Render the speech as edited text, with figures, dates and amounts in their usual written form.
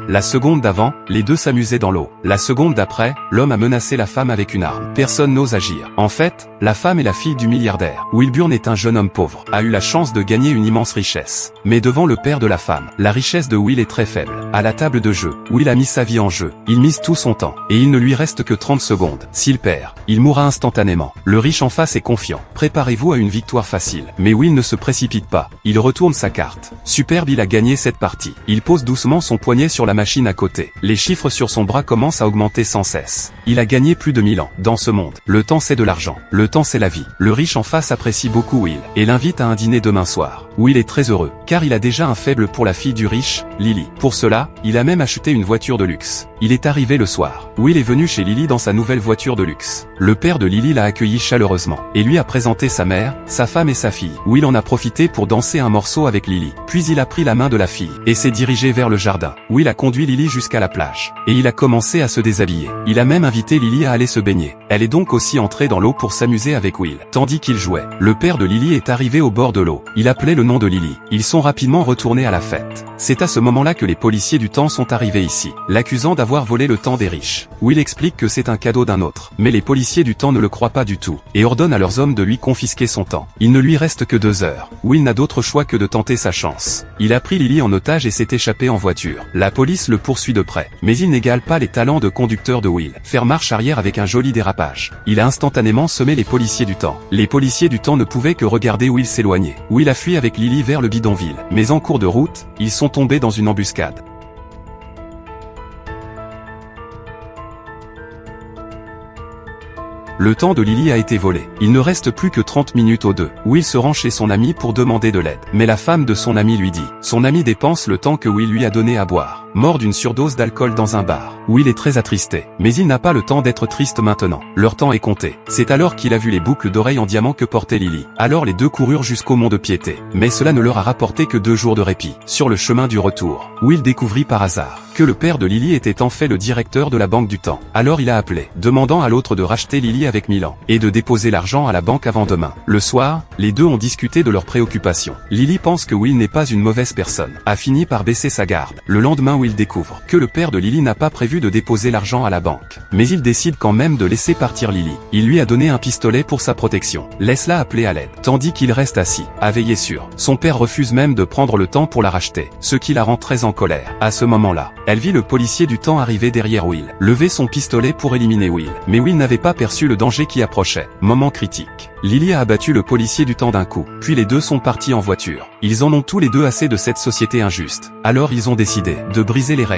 La seconde d'avant, les deux s'amusaient dans l'eau. La seconde d'après, l'homme a menacé la femme avec une arme. Personne n'ose agir. En fait, la femme est la fille du milliardaire. Will Burn est un jeune homme pauvre, a eu la chance de gagner une immense richesse. Mais devant le père de la femme, la richesse de Will est très faible. À la table de jeu, Will a mis sa vie en jeu. Il mise tout son temps. Et il ne lui reste que 30 secondes. S'il perd, il mourra instantanément. Le riche en face est confiant. Préparez-vous à une victoire facile. Mais Will ne se précipite pas. Il retourne sa carte. Superbe, il a gagné cette partie. Il pose doucement son poignet sur la machine à côté. Les chiffres sur son bras commencent à augmenter sans cesse. Il a gagné plus de 1000 ans. Dans ce monde, le temps c'est de l'argent. Le temps c'est la vie. Le riche en face apprécie beaucoup Will et l'invite à un dîner demain soir. Will est très heureux, car il a déjà un faible pour la fille du riche, Lily. Pour cela, il a même acheté une voiture de luxe. Il est arrivé le soir. Will est venu chez Lily dans sa nouvelle voiture de luxe. Le père de Lily l'a accueilli chaleureusement et lui a présenté sa mère, sa femme et sa fille. Will en a profité pour danser un morceau avec Lily. Puis il a pris la main de la fille et s'est dirigé vers le jardin. Will a conduit Lily jusqu'à la plage et il a commencé à se déshabiller. Il a même invité Lily à aller se baigner. Elle est donc aussi entrée dans l'eau pour s'amuser avec Will. Tandis qu'il jouait, le père de Lily est arrivé au bord de l'eau. Il appelait le nom de Lily. Ils sont rapidement retournés à la fête. C'est à ce moment-là que les policiers du temps sont arrivés ici, l'accusant d'avoir volé le temps des riches. Will explique que c'est un cadeau d'un autre, mais les policiers du temps ne le croient pas du tout, et ordonnent à leurs hommes de lui confisquer son temps. Il ne lui reste que 2 heures. Will n'a d'autre choix que de tenter sa chance. Il a pris Lily en otage et s'est échappé en voiture. La police le poursuit de près, mais il n'égale pas les talents de conducteur de Will. Faire marche arrière avec un joli dérapage. Il a instantanément semé les policiers du temps. Les policiers du temps ne pouvaient que regarder Will s'éloigner. Will a fui avec Lily vers le bidonville, mais en cours de route, ils sont tombés dans une embuscade. Le temps de Lily a été volé. Il ne reste plus que 30 minutes aux deux. Will se rend chez son ami pour demander de l'aide. Mais la femme de son ami lui dit. Son ami dépense le temps que Will lui a donné à boire. Mort d'une surdose d'alcool dans un bar. Will est très attristé. Mais il n'a pas le temps d'être triste maintenant. Leur temps est compté. C'est alors qu'il a vu les boucles d'oreilles en diamant que portait Lily. Alors les deux coururent jusqu'au mont de Piété. Mais cela ne leur a rapporté que 2 jours de répit. Sur le chemin du retour, Will découvrit par hasard que le père de Lily était en fait le directeur de la banque du temps. Alors il a appelé, demandant à l'autre de racheter Lily avec 1000 ans, et de déposer l'argent à la banque avant demain. Le soir, les deux ont discuté de leurs préoccupations. Lily pense que Will n'est pas une mauvaise personne, a fini par baisser sa garde. Le lendemain, Will découvre que le père de Lily n'a pas prévu de déposer l'argent à la banque. Mais il décide quand même de laisser partir Lily. Il lui a donné un pistolet pour sa protection. Laisse-la appeler à l'aide. Tandis qu'il reste assis, à veiller sur. Son père refuse même de prendre le temps pour la racheter, ce qui la rend très en colère. À ce moment-là, elle vit le policier du temps arriver derrière Will, lever son pistolet pour éliminer Will. Mais Will n'avait pas perçu le danger qui approchait. Moment critique. Lily a abattu le policier du temps d'un coup, puis les deux sont partis en voiture. Ils en ont tous les deux assez de cette société injuste. Alors ils ont décidé de briser les règles.